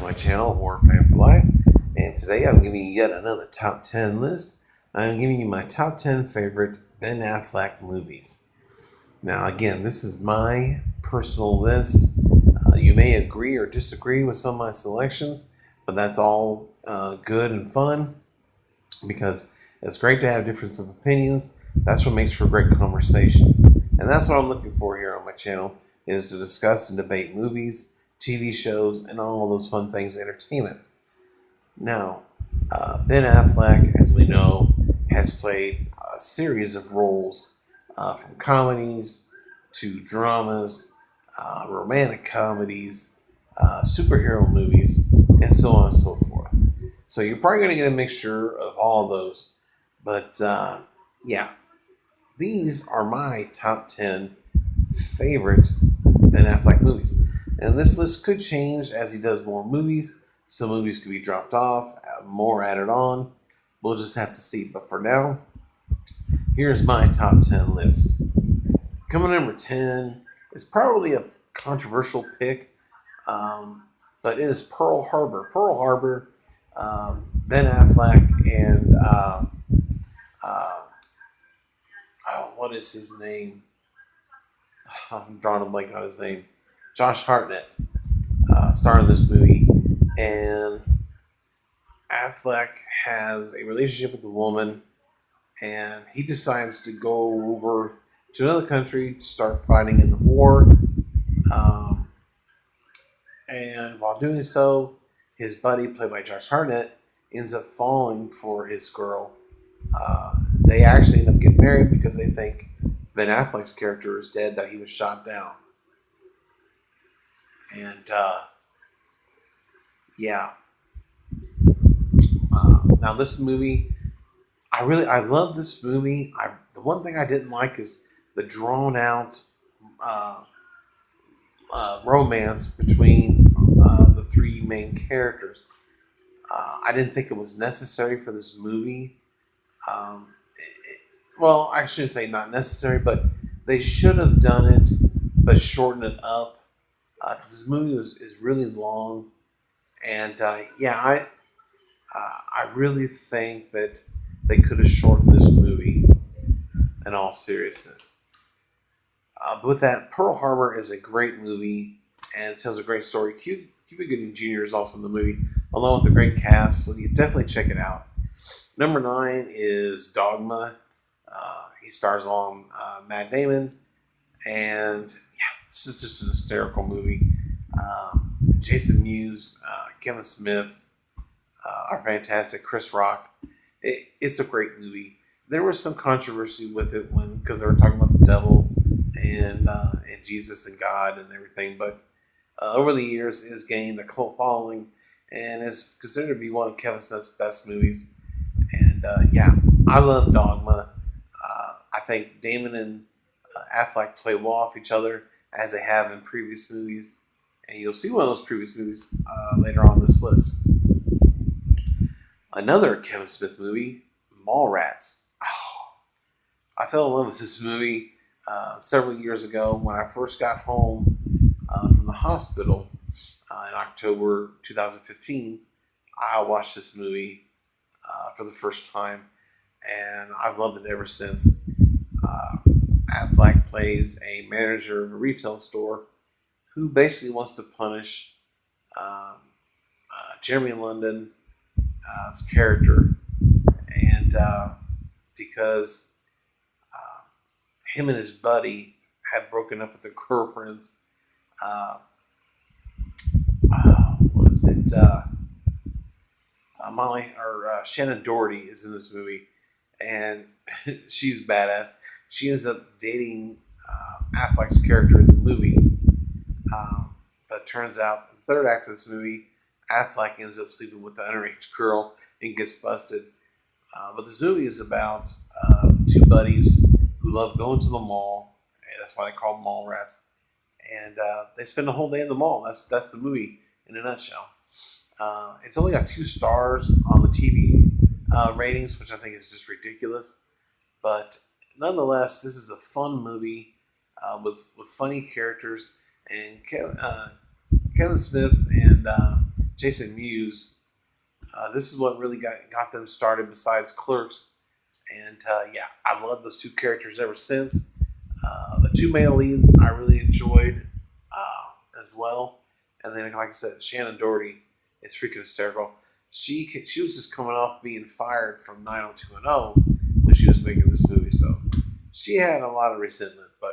My channel, Horror Fan for Life, and today I'm giving you yet another top 10 list. I'm giving you my top 10 favorite Ben Affleck movies. Now, again, this is my personal list. You may agree or disagree with some of my selections, but that's all good and fun because it's great to have difference of opinions. That's what makes for great conversations. And that's what I'm looking for here on my channel, is to discuss and debate movies, TV shows, and all those fun things, entertainment. Now, Ben Affleck, as we know, has played a series of roles from comedies to dramas, romantic comedies, superhero movies, and so on and so forth. So you're probably going to get a mixture of all of those. But yeah, these are my top 10 favorite Ben Affleck movies. And this list could change as he does more movies. Some movies could be dropped off, more added on. We'll just have to see. But for now, here's my top 10 list. Coming number 10 is probably a controversial pick, but it is Pearl Harbor. Pearl Harbor, Ben Affleck, and uh, oh, what is his name? I'm drawing a blank on his name. Josh Hartnett starring in this movie, and Affleck has a relationship with a woman, and he decides to go over to another country to start fighting in the war. Um, and while doing so, his buddy, played by Josh Hartnett, ends up falling for his girl. They actually end up getting married because they think Ben Affleck's character is dead, that he was shot down. And yeah, now this movie, I love this movie. The one thing I didn't like is the drawn out uh, romance between the three main characters. I didn't think it was necessary for this movie. Well, I should say not necessary, but they should have done it, but shorten it up. Because this movie is really long, and yeah, I really think that they could have shortened this movie. In all seriousness, but with that, Pearl Harbor is a great movie and it tells a great story. Cuba Gooding Jr. is also in the movie, along with a great cast, so you definitely check it out. Number 9 is Dogma. He stars along Matt Damon, and yeah, this is just an hysterical movie. Jason Mewes, Kevin Smith are fantastic. Chris Rock. It's a great movie. There was some controversy with it because they were talking about the devil and Jesus and God and everything, but over the years, it has gained a cult following and is considered to be one of Kevin Smith's best movies. And yeah, I love Dogma. I think Damon and Affleck play well off each other as they have in previous movies, and you'll see one of those previous movies later on this list. Another Kevin Smith movie, Mallrats. Oh, I fell in love with this movie several years ago when I first got home from the hospital in October 2015. I watched this movie for the first time, and I've loved it ever since. Uh, Affleck plays a manager of a retail store who basically wants to punish Jeremy London's character, and because him and his buddy had broken up with their girlfriends. Uh, what is it? Molly or Shannon Doherty is in this movie, and she's badass. She ends up dating Affleck's character in the movie, but it turns out in the third act of this movie, Affleck ends up sleeping with the underage girl and gets busted. But this movie is about two buddies who love going to the mall, and that's why they call them mall rats. And they spend the whole day in the mall. That's the movie in a nutshell. It's only got 2 stars on the TV ratings, which I think is just ridiculous. But nonetheless, this is a fun movie with funny characters, and Kevin Smith and Jason Mewes. This is what really got them started besides Clerks. And yeah, I've loved those two characters ever since. The two male leads I really enjoyed as well. And then, like I said, Shannon Doherty is freaking hysterical. She was just coming off being fired from 90210 when she was making this movie. So she had a lot of resentment, but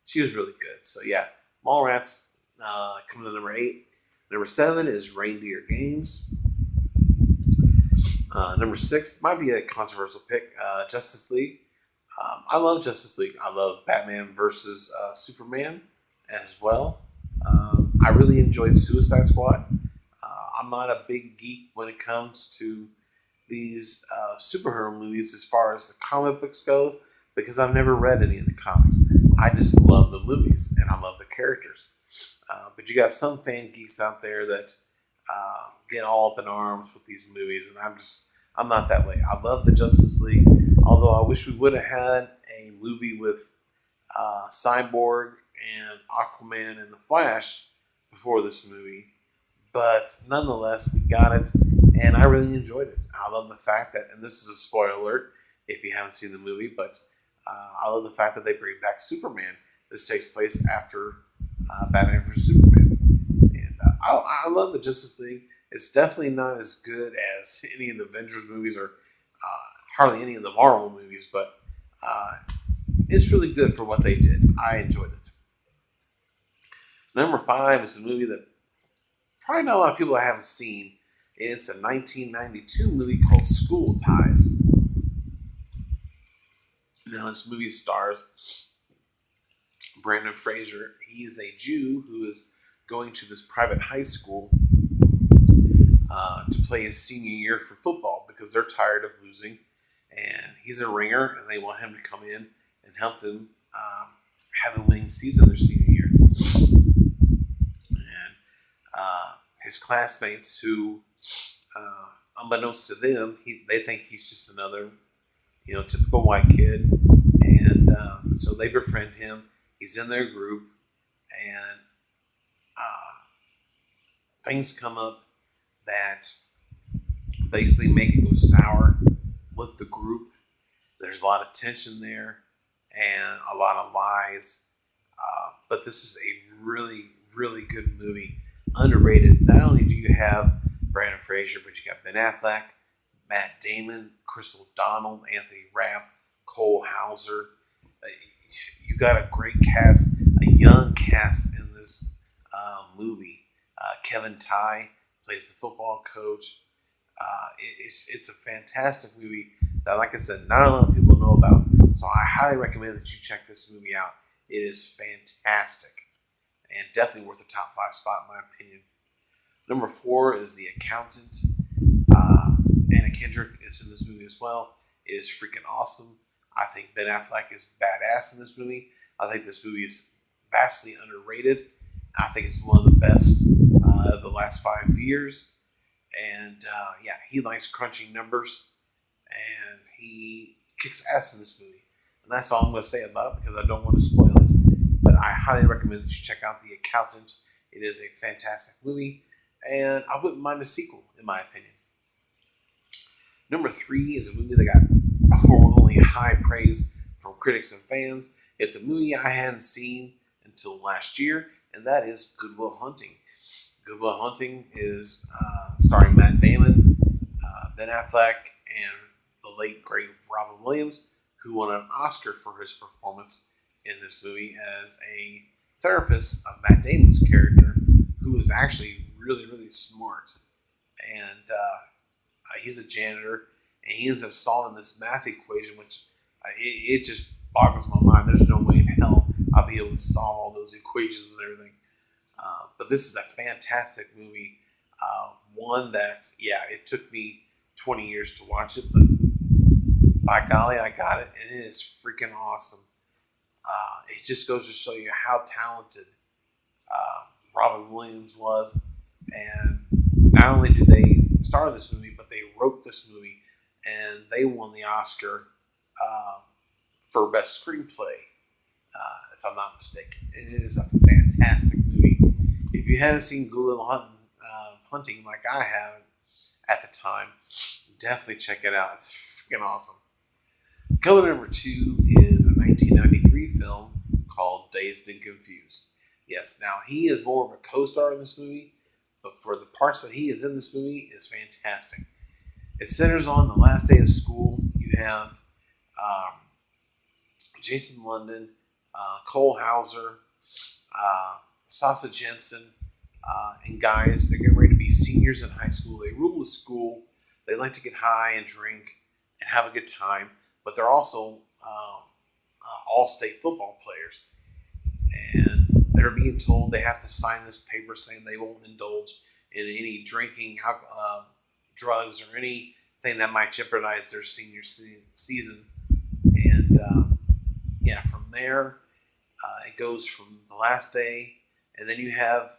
she was really good. So yeah, Mallrats coming to number 8. Number 7 is Reindeer Games. Number 6 might be a controversial pick, Justice League. I love Justice League. I love Batman versus Superman as well. I really enjoyed Suicide Squad. I'm not a big geek when it comes to these superhero movies as far as the comic books go, because I've never read any of the comics. I just love the movies and I love the characters. But you got some fan geeks out there that get all up in arms with these movies, and I'm not that way. I love the Justice League, although I wish we would have had a movie with Cyborg and Aquaman and the Flash before this movie. But nonetheless, we got it, and I really enjoyed it. I love the fact that, and this is a spoiler alert if you haven't seen the movie, but I love the fact that they bring back Superman. This takes place after Batman vs. Superman. And I love the Justice League. It's definitely not as good as any of the Avengers movies or hardly any of the Marvel movies, but it's really good for what they did. I enjoyed it. Number 5 is a movie that probably not a lot of people haven't seen. It's a 1992 movie called School Ties. Now, this movie stars Brandon Fraser. He is a Jew who is going to this private high school to play his senior year for football because they're tired of losing. And he's a ringer, and they want him to come in and help them have a winning season their senior year. And his classmates, who, unbeknownst to them, they think he's just another, typical white kid. And so they befriend him. He's in their group, and things come up that basically make it go sour with the group. There's a lot of tension there and a lot of lies. But this is a really, really good movie. Underrated. Not only do you have Brandon Fraser, but you got Ben Affleck, Matt Damon, Chris O'Donnell, Anthony Rapp, Cole Hauser. You got a great cast, a young cast in this movie. Kevin Tighe plays the football coach. It's a fantastic movie that, like I said, not a lot of people know about. So I highly recommend that you check this movie out. It is fantastic and definitely worth the top 5 spot in my opinion. Number 4 is The Accountant. Anna Kendrick is in this movie as well. It is freaking awesome. I think Ben Affleck is badass in this movie. I think this movie is vastly underrated. I think it's one of the best of the last 5 years. And yeah, he likes crunching numbers, and he kicks ass in this movie. And that's all I'm going to say about it because I don't want to spoil it. But I highly recommend that you check out The Accountant. It is a fantastic movie, and I wouldn't mind a sequel, in my opinion. Number 3 is a movie that got overwhelmingly high praise from critics and fans. It's a movie I hadn't seen until last year, and that is Good Will Hunting. Good Will Hunting is starring Matt Damon, Ben Affleck, and the late, great Robin Williams, who won an Oscar for his performance in this movie as a therapist of Matt Damon's character, who is actually really, really smart. And he's a janitor, and he ends up solving this math equation, which it just boggles my mind. There's no way in hell I'll be able to solve all those equations and everything. But this is a fantastic movie. One that, yeah, it took me 20 years to watch it, but by golly, I got it, and it is freaking awesome. It just goes to show you how talented Robin Williams was. And not only did they star in this movie, but they wrote this movie, and they won the Oscar for Best Screenplay, if I'm not mistaken. It is a fantastic movie. If you haven't seen Good Will hunting like I have at the time, definitely check it out. It's freaking awesome. Coming number 2 is a 1993 film called Dazed and Confused. Yes, now he is more of a co-star in this movie, but for the parts that he is in this movie is fantastic. It centers on the last day of school. You have um, Jason London, Cole Hauser, Sasa Jensen, and guys. They're getting ready to be seniors in high school. They rule the school. They like to get high and drink and have a good time, but they're also all-state football players. And they're being told they have to sign this paper saying they won't indulge in any drinking, drugs, or anything that might jeopardize their senior season. And from there, it goes from the last day, and then you have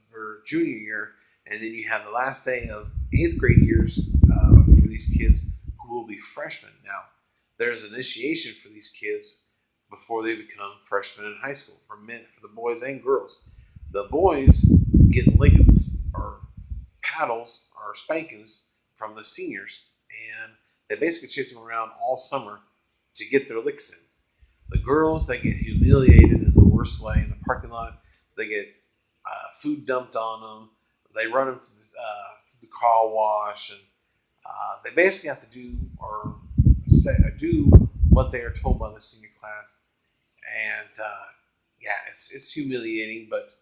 for junior year, and then you have the last day of 8th grade years for these kids who will be freshmen. Now, there's initiation for these kids before they become freshmen in high school for the boys and girls. The boys get lickings or paddles or spankings from the seniors, and they basically chase them around all summer to get their licks in. The girls, they get humiliated in the worst way in the parking lot. They get food dumped on them. They run them through the car wash, and they basically have to do what they are told by the senior class. And it's humiliating, but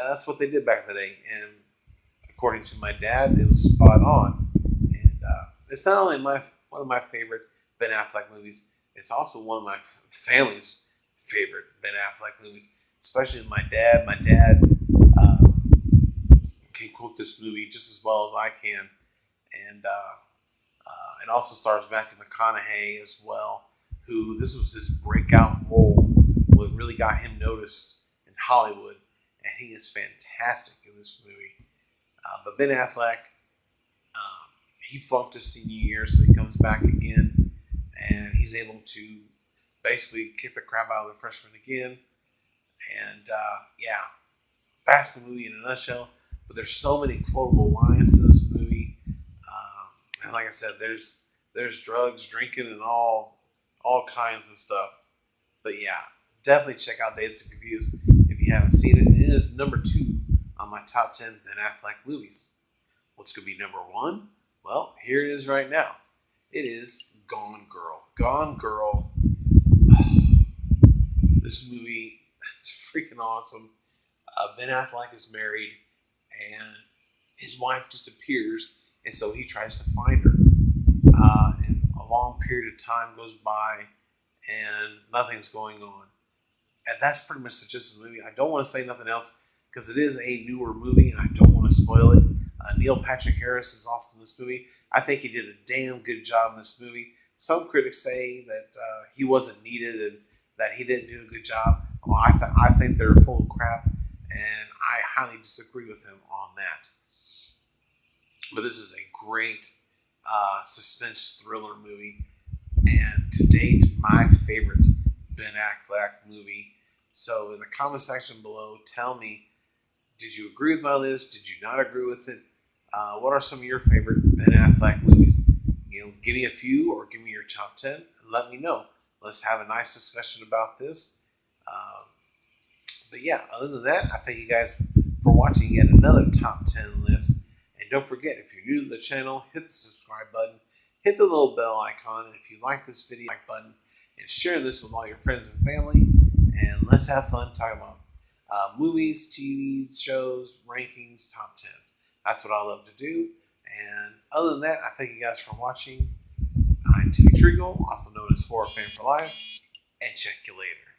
that's what they did back in the day. And according to my dad, it was spot on. And it's not only one of my favorite Ben Affleck movies, it's also one of my family's favorite Ben Affleck movies, especially my dad. My dad can quote this movie just as well as I can. And it also stars Matthew McConaughey as well, who this was his breakout role. What really got him noticed in Hollywood, and he is fantastic in this movie. But Ben Affleck, he flunked his senior year, so he comes back again, and he's able to basically kick the crap out of the freshmen again. And that's the movie in a nutshell. But there's so many quotable lines to this movie, and like I said, there's drugs, drinking, and all kinds of stuff. But yeah, definitely check out Dazed and Confused if you haven't seen it. It is number 2 on my top 10 Ben Affleck movies. What's going to be number 1? Well, here it is right now. It is Gone Girl. Gone Girl. This movie is freaking awesome. Ben Affleck is married, and his wife disappears, and so he tries to find her. And a long period of time goes by, and nothing's going on. And that's pretty much the gist of the movie. I don't want to say nothing else because it is a newer movie, and I don't want to spoil it. Neil Patrick Harris is also in this movie. I think he did a damn good job in this movie. Some critics say that he wasn't needed and that he didn't do a good job. Well, I think they're full of crap, and I highly disagree with him on that. But this is a great suspense thriller movie, and to date, my favorite Ben Affleck movie. So in the comment section below, tell me, did you agree with my list? Did you not agree with it? What are some of your favorite Ben Affleck movies? Give me a few or give me your top 10 and let me know. Let's have a nice discussion about this. But yeah, other than that, I thank you guys for watching yet another top 10 list. And don't forget, if you're new to the channel, hit the subscribe button, hit the little bell icon, and if you like this video, like button, and share this with all your friends and family. And let's have fun talking about movies, TV shows, rankings, top 10s. That's what I love to do. And other than that, I thank you guys for watching. I'm Timmy Trigo, also known as Horror Fan for Life, and check you later.